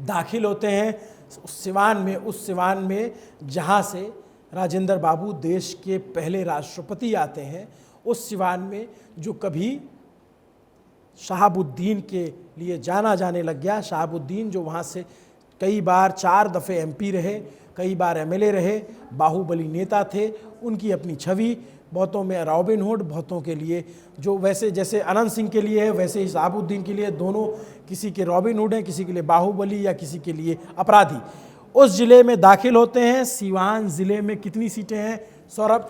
दाखिल होते हैं उस सिवान में जहाँ से राजेंद्र बाबू देश के पहले राष्ट्रपति आते हैं, उस सिवान में जो कभी शहाबुद्दीन के लिए जाना जाने लग गया। शहाबुद्दीन जो वहाँ से कई बार 4 दफ़े MP रहे, कई बार MLA रहे, बाहुबली नेता थे, उनकी अपनी छवि, बहुतों में रॉबिन हुड, बहुतों के लिए जो वैसे जैसे अनंत सिंह के लिए है वैसे ही शहाबुद्दीन के लिए, दोनों किसी के रॉबिन हुड हैं, किसी के लिए बाहुबली या किसी के लिए अपराधी। उस ज़िले में दाखिल होते हैं। सीवान ज़िले में कितनी सीटें हैं सौरभ?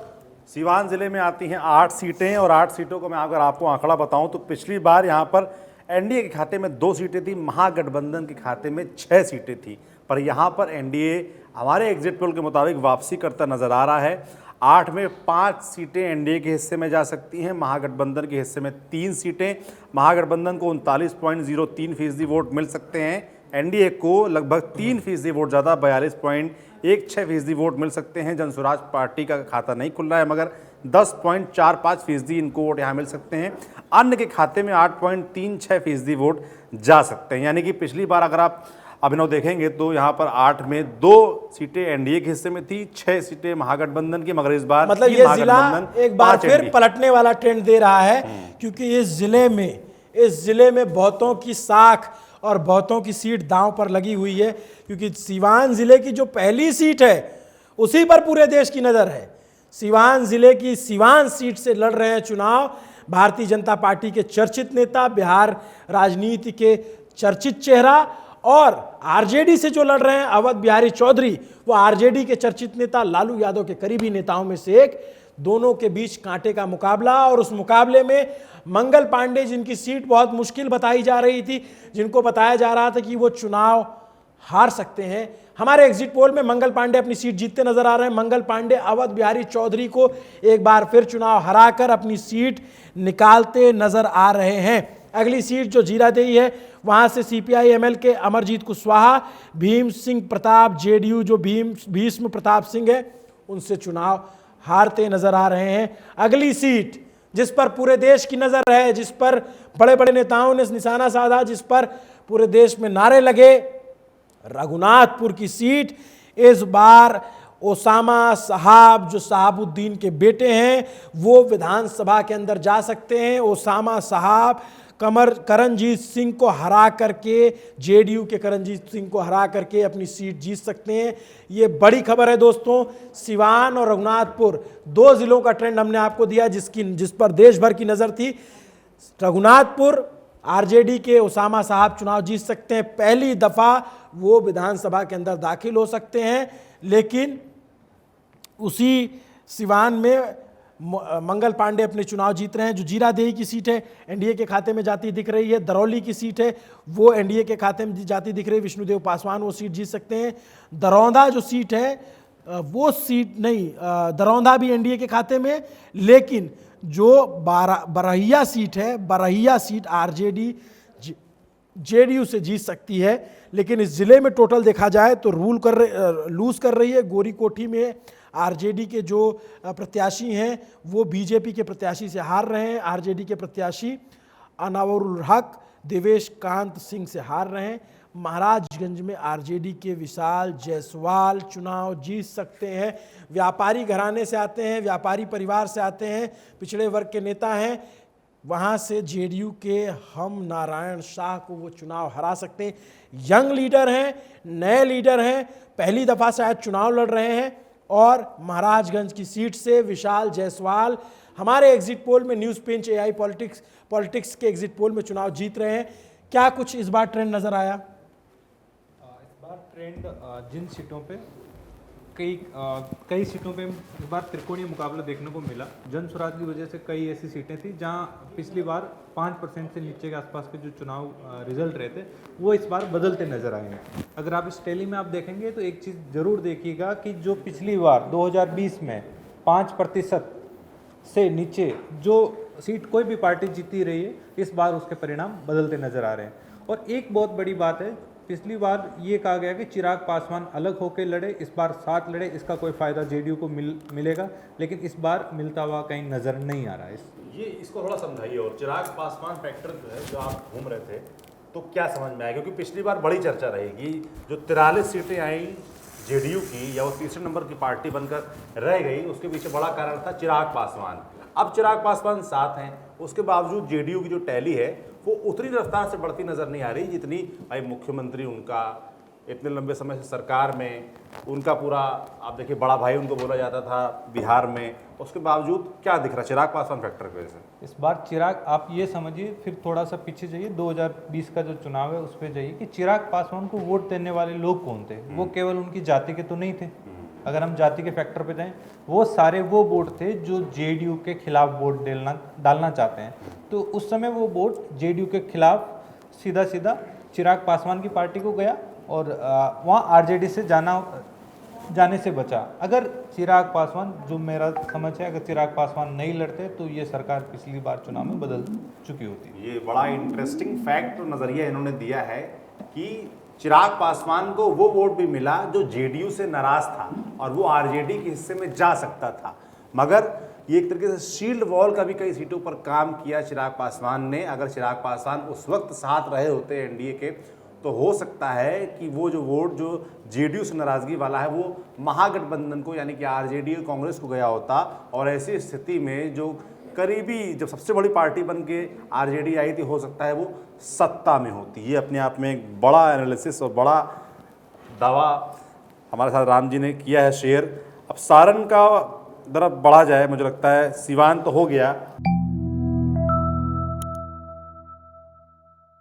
सीवान ज़िले में आती हैं 8 सीटें, और 8 सीटों को मैं अगर आपको आंकड़ा बताऊं तो पिछली बार यहाँ पर NDA के खाते में 2 सीटें थी, महागठबंधन के खाते में 6 सीटें थी, पर यहाँ पर NDA हमारे एग्जिट पोल के मुताबिक वापसी करता नजर आ रहा है। 8 में 5 सीटें NDA के हिस्से में जा सकती हैं, महागठबंधन के हिस्से में 3 सीटें। महागठबंधन को 39.03% वोट मिल सकते हैं, NDA को लगभग 3% वोट ज़्यादा 42.16% वोट मिल सकते हैं। जनसुराज पार्टी का खाता नहीं खुल रहा है, मगर 10.45% इनको वोट यहाँ मिल सकते हैं। अन्य के खाते में 8.36% वोट जा सकते हैं। यानी कि पिछली बार अगर आप अभिनव देखेंगे तो यहाँ पर 8 में 2 सीटें NDA के हिस्से में थी, 6 सीटें महागठबंधन की, मगर इस बार मतलब ये जिला एक बार फिर पलटने वाला ट्रेंड दे रहा है, क्योंकि इस जिले में बहुतों की साख और बहुतों की सीट दांव पर लगी हुई है, क्योंकि सीवान जिले की जो पहली सीट है उसी पर पूरे देश की नज़र है। सीवान जिले की सीवान सीट से लड़ रहे हैं चुनाव भारतीय जनता पार्टी के चर्चित नेता, बिहार राजनीति के चर्चित चेहरा, और RJD से जो लड़ रहे हैं अवध बिहारी चौधरी, वो RJD के चर्चित नेता, लालू यादव के करीबी नेताओं में से एक। दोनों के बीच कांटे का मुकाबला, और उस मुकाबले में मंगल पांडे, जिनकी सीट बहुत मुश्किल बताई जा रही थी, जिनको बताया जा रहा था कि वो चुनाव हार सकते हैं, हमारे एग्जिट पोल में मंगल पांडे अपनी सीट जीतते नजर आ रहे हैं। मंगल पांडे अवध बिहारी चौधरी को एक बार फिर चुनाव हराकर अपनी सीट निकालते नजर आ रहे हैं। अगली सीट जो जीरादेई है, वहां से CPI-ML के अमरजीत कुशवाहा, भीम सिंह प्रताप JDU जो भीष्म प्रताप सिंह है, उनसे चुनाव हारते नजर आ रहे हैं। अगली सीट जिस पर पूरे देश की नजर है, जिस पर बड़े बड़े नेताओं ने निशाना साधा, जिस पर पूरे देश में नारे लगे, रघुनाथपुर की सीट। इस बार ओसामा साहब जो शहाबुद्दीन के बेटे हैं वो विधानसभा के अंदर जा सकते हैं। ओसामा साहब करणजीत सिंह को हरा करके, JDU के करणजीत सिंह को हरा करके अपनी सीट जीत सकते हैं। ये बड़ी खबर है दोस्तों। सिवान और रघुनाथपुर 2 जिलों का ट्रेंड हमने आपको दिया जिस पर देश भर की नज़र थी। रघुनाथपुर RJD के ओसामा साहब चुनाव जीत सकते हैं, पहली दफ़ा वो विधानसभा के अंदर दाखिल हो सकते हैं। लेकिन उसी सिवान में मंगल पांडे अपने चुनाव जीत रहे हैं। जो जीरादेई की सीट है NDA के खाते में जाती दिख रही है। दरौली की सीट है वो NDA के खाते में जाती दिख रही है। विष्णुदेव पासवान वो सीट जीत सकते हैं। दरौंधा जो सीट है वो सीट नहीं, दरौंधा भी NDA के खाते में, लेकिन जो बरहिया सीट है, बरहिया सीट RJD JDU से जीत सकती है। लेकिन इस जिले में टोटल देखा जाए तो लूज कर रही है। गोरी कोठी में RJD के जो प्रत्याशी हैं वो BJP के प्रत्याशी से हार रहे हैं। RJD के प्रत्याशी अनवरुल हक देवेश कांत सिंह से हार रहे हैं। महाराजगंज में RJD के विशाल जायसवाल चुनाव जीत सकते हैं। व्यापारी घराने से आते हैं, व्यापारी परिवार से आते हैं, पिछड़े वर्ग के नेता हैं। वहाँ से JDU के हम नारायण शाह को वो चुनाव हरा सकते हैं। यंग लीडर हैं, नए लीडर हैं, पहली दफ़ा शायद चुनाव लड़ रहे हैं। और महाराजगंज की सीट से विशाल जायसवाल हमारे एग्जिट पोल में न्यूज़ पिंच AI पॉलिटिक्स के एग्जिट पोल में चुनाव जीत रहे हैं। क्या कुछ इस बार ट्रेंड नज़र आया? इस बार ट्रेंड जिन सीटों पे कई सीटों पे इस बार त्रिकोणीय मुकाबला देखने को मिला। जन स्वराज की वजह से कई ऐसी सीटें थी जहां पिछली बार 5% से नीचे के आसपास के जो चुनाव रिजल्ट रहे थे वो इस बार बदलते नजर आए हैं। अगर आप इस टैली में आप देखेंगे तो एक चीज़ ज़रूर देखिएगा कि जो पिछली बार 2020 में 5% से नीचे जो सीट कोई भी पार्टी जीती रही है, इस बार उसके परिणाम बदलते नजर आ रहे हैं। और एक बहुत बड़ी बात है, पिछली बार ये कहा गया कि चिराग पासवान अलग होकर लड़े, इस बार साथ लड़े, इसका कोई फ़ायदा JDU को मिलेगा, लेकिन इस बार मिलता हुआ कहीं नज़र नहीं आ रहा है। ये इसको थोड़ा समझाइए। और चिराग पासवान फैक्टर जो है, जो आप घूम रहे थे, तो क्या समझ में आया, क्योंकि पिछली बार बड़ी चर्चा रहेगी, जो 43 सीटें आई जेडीयू की या वो तीसरे नंबर की पार्टी बनकर रह गई, उसके पीछे बड़ा कारण था चिराग पासवान। अब चिराग पासवान साथ हैं, उसके बावजूद जेडीयू की जो टैली है वो उतनी रफ्तार से बढ़ती नजर नहीं आ रही जितनी भाई मुख्यमंत्री उनका इतने लंबे समय से सरकार में, उनका पूरा आप देखिए बड़ा भाई उनको बोला जाता था बिहार में, उसके बावजूद क्या दिख रहा चिराग पासवान फैक्टर की वजह से? इस बार चिराग, आप ये समझिए, फिर थोड़ा सा पीछे जाइए, 2020 का जो चुनाव है उस पर जाइए कि चिराग पासवान को वोट देने वाले लोग कौन थे। वो केवल उनकी जाति के तो नहीं थे। अगर हम जाति के फैक्टर पे जाएं, वो सारे वो वोट थे जो जेडीयू के खिलाफ वोट डालना चाहते हैं। तो उस समय वो वोट जेडीयू के खिलाफ सीधा सीधा चिराग पासवान की पार्टी को गया और वहाँ आरजेडी से जाने से बचा। अगर चिराग पासवान, जो मेरा समझ है, अगर चिराग पासवान नहीं लड़ते तो ये सरकार पिछली बार चुनाव में बदल चुकी होती। ये बड़ा इंटरेस्टिंग फैक्ट नजरिया इन्होंने दिया है कि चिराग पासवान को वो वोट भी मिला जो जेडीयू से नाराज था और वो आरजेडी के हिस्से में जा सकता था, मगर ये एक तरीके से शील्ड वॉल का भी कई सीटों पर काम किया चिराग पासवान ने। अगर चिराग पासवान उस वक्त साथ रहे होते एनडीए के, तो हो सकता है कि वो जो वोट जो जेडीयू से नाराजगी वाला है वो महागठबंधन को, यानी कि आरजेडी और कांग्रेस को गया होता। और ऐसी स्थिति में जो करीबी, जब सबसे बड़ी पार्टी बन के आरजेडी आई थी, हो सकता है वो सत्ता में होती। ये अपने आप में एक बड़ा एनालिसिस और बड़ा दावा हमारे साथ राम जी ने किया है शेयर। अब सारण का तरफ बढ़ा जाए, मुझे लगता है सिवान तो हो गया।